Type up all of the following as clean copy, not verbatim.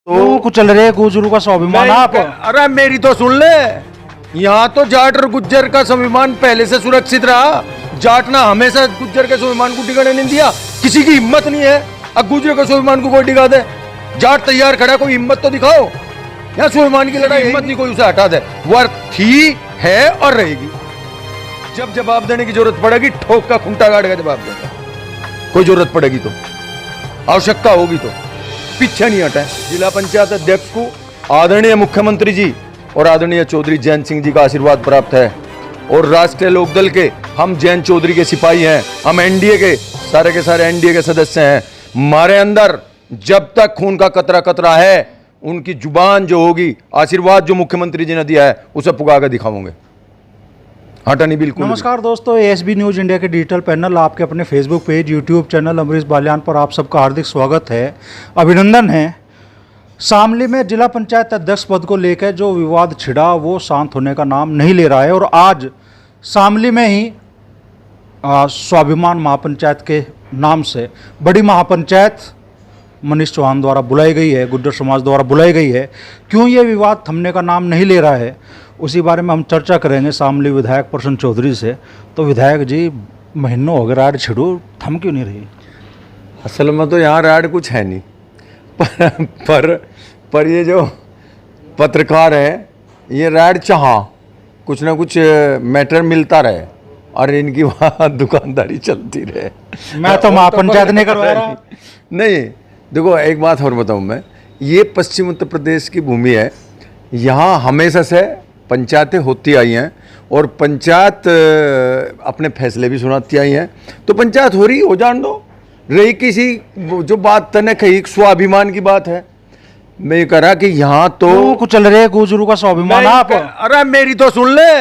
तो कुछ चल रहे गुजरू का स्वाभिमान आप। अरे मेरी तो सुन ले, यहाँ तो जाट और गुज्जर का स्वाभिमान पहले से सुरक्षित रहा। जाट ना हमेशा गुज्जर के स्वाभिमान को डिगाने नहीं दिया। किसी की हिम्मत नहीं है अब गुज्जर के स्वाभिमान को कोई डिगा दे। जाट तैयार खड़ा, कोई हिम्मत तो दिखाओ। यहाँ स्वाभिमान की लड़ाई हिम्मत नहीं कोई उसे हटा दे। वह थी, है और रहेगी। जब जवाब देने की जरूरत पड़ेगी ठोक का खूंटा गाड़ का जवाब देगा। कोई जरूरत पड़ेगी तो, आवश्यकता होगी तो पीछे नहीं हटे। जिला पंचायत अध्यक्ष को आदरणीय मुख्यमंत्री जी और आदरणीय चौधरी जैन सिंह जी का आशीर्वाद प्राप्त है। और राष्ट्रीय लोकदल के हम जैन चौधरी के सिपाही हैं, हम एनडीए के सारे एनडीए के सदस्य हैं। हमारे अंदर जब तक खून का कतरा कतरा है, उनकी जुबान जो होगी, आशीर्वाद जो मुख्यमंत्री जी ने दिया है, उसे पुगा कर दिखाओगे। हटा नहीं बिल्कुल। नमस्कार दोस्तों, एएसबी न्यूज इंडिया के डिजिटल पैनल आपके अपने Facebook page, YouTube channel Amrish Baliyan पर आप सबका हार्दिक स्वागत है, अभिनंदन है। शामली में जिला पंचायत अध्यक्ष पद को लेकर जो विवाद छिड़ा वो शांत होने का नाम नहीं ले रहा है। और आज शामली में ही स्वाभिमान महापंचायत के नाम से बड़ी महापंचायत मनीष चौहान द्वारा बुलाई गई है, गुज्जर समाज द्वारा बुलाई गई है। क्यों ये विवाद थमने का नाम नहीं ले रहा है, उसी बारे में हम चर्चा करेंगे शामली विधायक प्रसन्न चौधरी से। तो विधायक जी, महीनों हो गए राड छिड़ो, थम क्यों नहीं रही? असल में तो यहाँ राड कुछ है नहीं, पर ये जो पत्रकार है, ये राड चाहा कुछ ना कुछ मैटर मिलता रहे और इनकी वहाँ दुकानदारी चलती रहे। मैं तो महापंचायत नहीं करवा रहा। नहीं, देखो एक बात और बताऊँ मैं, ये पश्चिम उत्तर प्रदेश की भूमि है। यहाँ हमेशा से पंचायतें होती आई हैं और पंचायत अपने फैसले भी सुनाती आई हैं। तो पंचायत हो रही हो जान दो। रही किसी जो बात तने कही स्वाभिमान की बात है, मैं ये कह रहा कि यहाँ तो कुछ चल रहे गुजरू का स्वाभिमान आप। अरे मेरी तो सुन ले,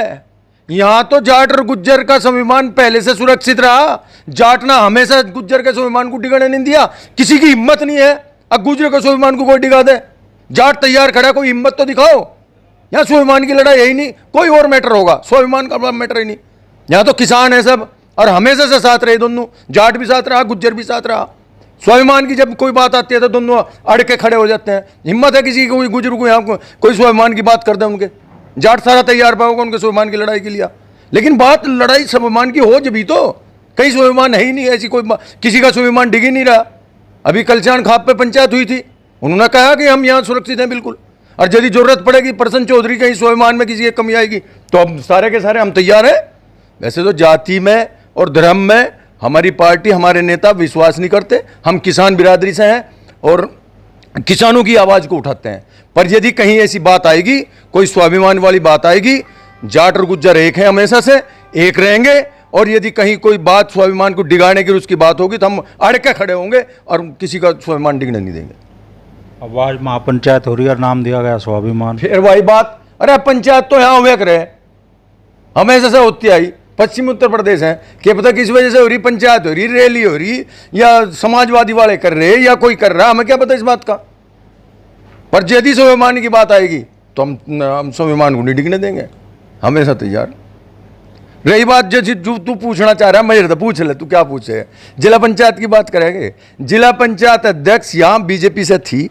यहाँ तो जाट और गुज्जर का स्वाभिमान पहले से सुरक्षित रहा। जाट ना हमेशा गुज्जर के स्वाभिमान को डिगाने नहीं दिया। किसी की हिम्मत नहीं है अब गुज्जर के स्वाभिमान को कोई डिगा दे। जाट तैयार खड़ा, कोई हिम्मत तो दिखाओ। यहाँ स्वाभिमान की लड़ाई है ही नहीं, कोई और मैटर होगा, स्वाभिमान का मैटर ही नहीं। यहाँ तो किसान है सब और हमेशा से साथ रहे दोनों। जाट भी साथ रहा, गुज्जर भी साथ रहा। स्वाभिमान की जब कोई बात आती है तो दोनों अड़ के खड़े हो जाते हैं। हिम्मत है किसी को, गुज्जर को यहाँ कोई स्वाभिमान की बात कर दे उनके? जाट सारा तैयार पाओगे उनके स्वाभिमान की लड़ाई के लिए। लेकिन बात लड़ाई स्वाभिमान की हो जब ही तो। कहीं स्वाभिमान है ही नहीं, ऐसी कोई किसी का स्वाभिमान डिग ही नहीं रहा। अभी कलचान खाप पे पंचायत हुई थी, उन्होंने कहा कि हम यहाँ सुरक्षित हैं बिल्कुल। और यदि जरूरत पड़ेगी प्रसन्न चौधरी कहीं स्वाभिमान में किसी की कमी आएगी तो हम सारे के सारे हम तैयार हैं। वैसे तो जाति में और धर्म में हमारी पार्टी, हमारे नेता विश्वास नहीं करते। हम किसान बिरादरी से हैं और किसानों की आवाज़ को उठाते हैं। पर यदि कहीं ऐसी बात आएगी, कोई स्वाभिमान वाली बात आएगी, जाट और गुज्जर एक हैं, हमेशा से एक रहेंगे। और यदि कहीं कोई बात स्वाभिमान को डिगाने की उसकी बात होगी तो हम अड़ के खड़े होंगे और किसी का स्वाभिमान डिगने नहीं देंगे। अब आज महापंचायत हो रही है और नाम दिया गया स्वाभिमान, फिर वही बात। अरे पंचायत तो यहाँ हुए करे, हमेशा से होती आई। पश्चिम उत्तर प्रदेश है, क्या पता किस वजह से हो रही, पंचायत हो रही, रैली हो रही, या समाजवादी वाले कर रहे या कोई कर रहा, हमें क्या पता इस बात का। पर यदि स्वाभिमान की बात आएगी तो हम स्वाभिमान को नहीं डिगने देंगे, हमेशा तैयार। रही बात जो तू पूछना चाह रहा है, मैं तो पूछ ले, तू क्या पूछे? जिला पंचायत की बात करेंगे। जिला पंचायत अध्यक्ष यहाँ बीजेपी से थी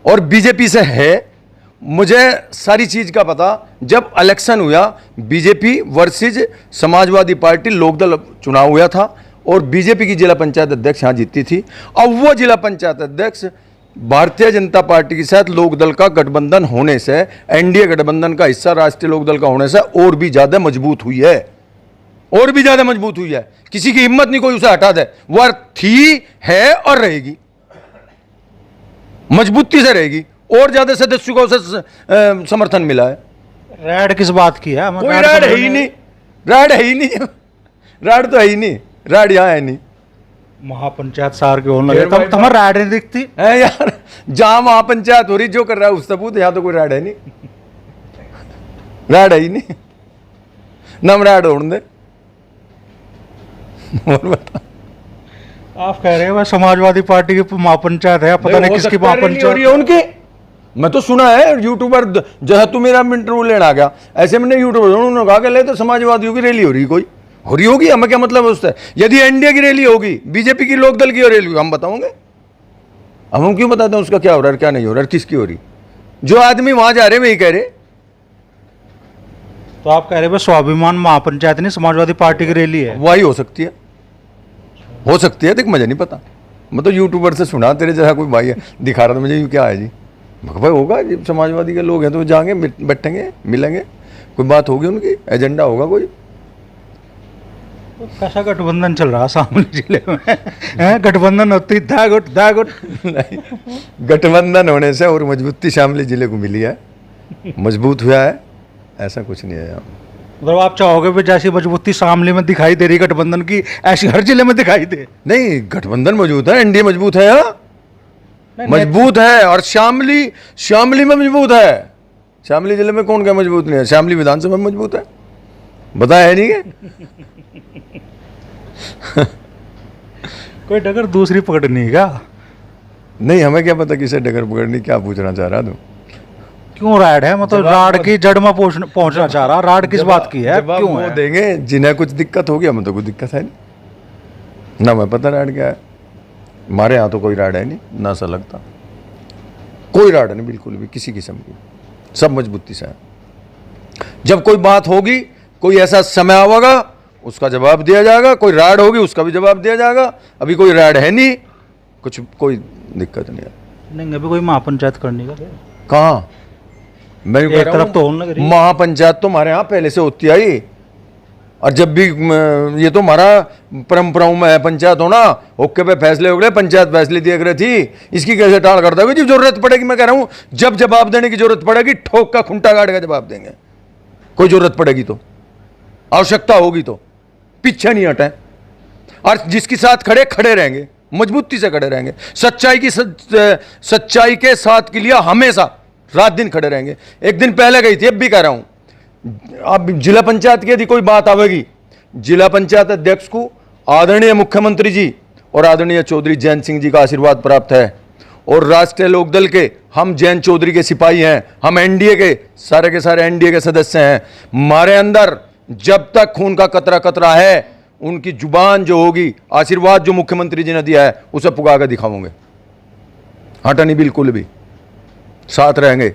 और बीजेपी से है। मुझे सारी चीज़ का पता। जब इलेक्शन हुआ, BJP versus Samajwadi party Lok Dal चुनाव हुआ था और बीजेपी की जिला पंचायत अध्यक्ष यहाँ जीती थी। अब वो जिला पंचायत अध्यक्ष भारतीय जनता पार्टी के साथ लोकदल का गठबंधन होने से, एनडीए गठबंधन का हिस्सा राष्ट्रीय लोकदल का होने से और भी ज़्यादा मजबूत हुई है, और भी ज़्यादा मजबूत हुई है। किसी की हिम्मत नहीं कोई उसे हटा दे। वह थी, है और रहेगी, मजबूती से रहेगी। और ज्यादा सदस्यों को उसे समर्थन मिला है। रैड किस बात की है? कोई रैड है ही नहीं, रैड है ही नहीं, रैड तो है ही नहीं, रैड यहाँ है नहीं। महापंचायत सार के होने लगे तब तुम्हारी रैड नहीं दिखती है यार। जहां महापंचायत हो रही, जो कर रहा है उस सबूत, यहाँ तो कोई रैड है नहीं, रैड है ही नहीं। नम रैड होने दे। और बता, आप कह रहे हो समाजवादी पार्टी की महापंचायत है, पता नहीं किसकी महापंचायत हो रही है उनकी। मैं तो सुना है यूट्यूबर जो है, तू मेरा इंटरव्यू लेना आ गया, ऐसे मैंने यूट्यूबर उन्होंने कहा कि ले तो समाजवादियों की रैली हो रही, कोई हो रही होगी, हमें क्या मतलब है उससे? यदि एनडीए की रैली होगी, बीजेपी की लोकदल की रैली होगी, हम बताओगे। अब हम क्यों बताते हैं उसका क्या हो रहा है क्या नहीं हो रहा है, किसकी हो रही। जो आदमी वहां जा रहे वही कह रहे। तो आप कह रहे हैं स्वाभिमान महापंचायत नहीं समाजवादी पार्टी की रैली है? वही हो सकती है देख, मुझे नहीं पता, मैं तो यूट्यूबर से सुना, तेरे जैसा कोई भाई है दिखा रहा था मुझे, ये क्या है जी। भाई होगा जी, समाजवादी के लोग हैं तो वो जाएंगे, बैठेंगे, मिलेंगे, कोई बात होगी, उनकी एजेंडा होगा कोई। तो कैसा गठबंधन चल रहा शामली जिले में? हैं, गठबंधन होती दागुट दागुट। नहीं, गठबंधन होने से और मजबूती शामली जिले को मिली है, मजबूत हुआ है, ऐसा कुछ नहीं है यहाँ। मतलब आप चाहोगे भी जैसी मजबूती शामली में दिखाई दे रही गठबंधन की, ऐसी हर जिले में दिखाई दे? नहीं, गठबंधन मजबूत है, एनडीए मजबूत है, यहाँ मजबूत है, और शामली में मजबूत है। शामली जिले में कौन क्या मजबूत नहीं है? शामली विधानसभा में मजबूत है, बताया है नहीं है? कोई डगर दूसरी पकड़नी है क्या? नहीं, हमें क्या पता किसे डगर पकड़नी, क्या पूछना चाह रहा तू? क्यों राड है? मतलब राड की जड़ में पहुंचना चाह रहा, राड किस बात की है, जवाब क्यों वो है? देंगे जिन्हें कुछ दिक्कत होगी, हमें तो कोई दिक्कत है नहीं ना, मैं पता राड क्या है। हमारे यहाँ तो कोई राड है नहीं, ना सा लगता कोई राड नहीं, बिल्कुल भी किसी किस्म की, सब मजबूती से है। जब कोई बात होगी, कोई ऐसा समय आएगा, उसका जवाब दिया जाएगा, कोई राड होगी उसका भी जवाब दिया जाएगा। अभी कोई राड है नहीं, कुछ कोई दिक्कत नहीं है। नहीं, अभी कोई महापंचायत करने का कहाँ? मैं कह एक रहा तरफ हूँ, तो होने लग रही है। महापंचायत तो हमारे यहाँ पहले से होती आई, और जब भी ये तो हमारा परंपराओं में है पंचायत होना, ओके पे फैसले हो गए, पंचायत फैसले दिया करे थी, इसकी कैसे टाल करता है? जब जरूरत पड़ेगी, मैं कह रहा हूँ जब जवाब देने की जरूरत पड़ेगी, ठोक का खुंटा गाड़ का जवाब देंगे, कोई जरूरत पड़ेगी तो, आवश्यकता होगी तो, पीछे नहीं हटे, और जिसके साथ खड़े खड़े रहेंगे, मजबूती से खड़े रहेंगे, सच्चाई के साथ के लिए हमेशा रात दिन खड़े रहेंगे। एक दिन पहले गई थी, अब भी कह रहा हूं, अब जिला पंचायत की यदि कोई बात आवेगी, जिला पंचायत अध्यक्ष को आदरणीय मुख्यमंत्री जी और आदरणीय चौधरी जैन सिंह जी का आशीर्वाद प्राप्त है, और राष्ट्रीय लोकदल के हम जैन चौधरी के सिपाही हैं, हम एनडीए के सारे एनडीए के सदस्य हैं। हमारे अंदर जब तक खून का कतरा कतरा है, उनकी जुबान जो होगी, आशीर्वाद जो मुख्यमंत्री जी ने दिया है, उसे पुगा कर दिखाओगे, हटा नहीं, बिल्कुल भी साथ रहेंगे।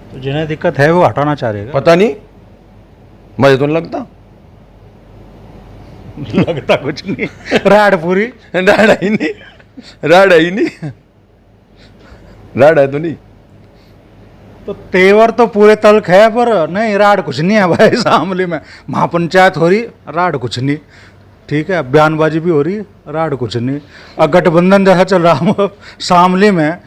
तो जिन्हें दिक्कत है वो हटाना चाह रहे हैं? पता नहीं, मुझे तो नहीं लगता। लगता कुछ नहीं, राड पूरी राड है ही नहीं, राड है ही नहीं, राड है तो नहीं। तो तेवर तो पूरे तल्ख है, पर नहीं, राड कुछ नहीं है भाई शामली में। महापंचायत हो रही, राड कुछ नहीं, ठीक है, बयानबाजी भी हो रही, राड कुछ नहीं। और गठबंधन जैसा चल रहा शामली में,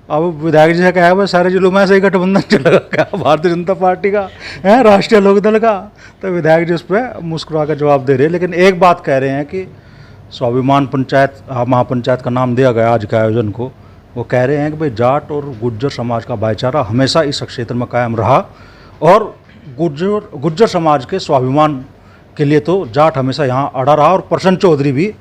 अब विधायक जी से कहा है सारे जिलों में ऐसे ही गठबंधन चलेगा क्या भारतीय जनता पार्टी का है, राष्ट्रीय लोकदल का? तो विधायक जी उस पर मुस्कुरा कर जवाब दे रहे हैं। लेकिन एक बात कह रहे हैं कि स्वाभिमान पंचायत महापंचायत का नाम दिया गया आज के आयोजन को, वो कह रहे हैं कि भाई जाट और गुज्जर समाज का भाईचारा हमेशा इस क्षेत्र में कायम रहा, और गुज्जर समाज के स्वाभिमान के लिए तो जाट हमेशा यहाँ अड़ा रहा, और प्रसन्न चौधरी भी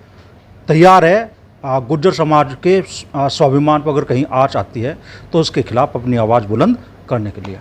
तैयार है गुज्जर समाज के स्वाभिमान पर अगर कहीं आँच आती है तो उसके खिलाफ अपनी आवाज़ बुलंद करने के लिए।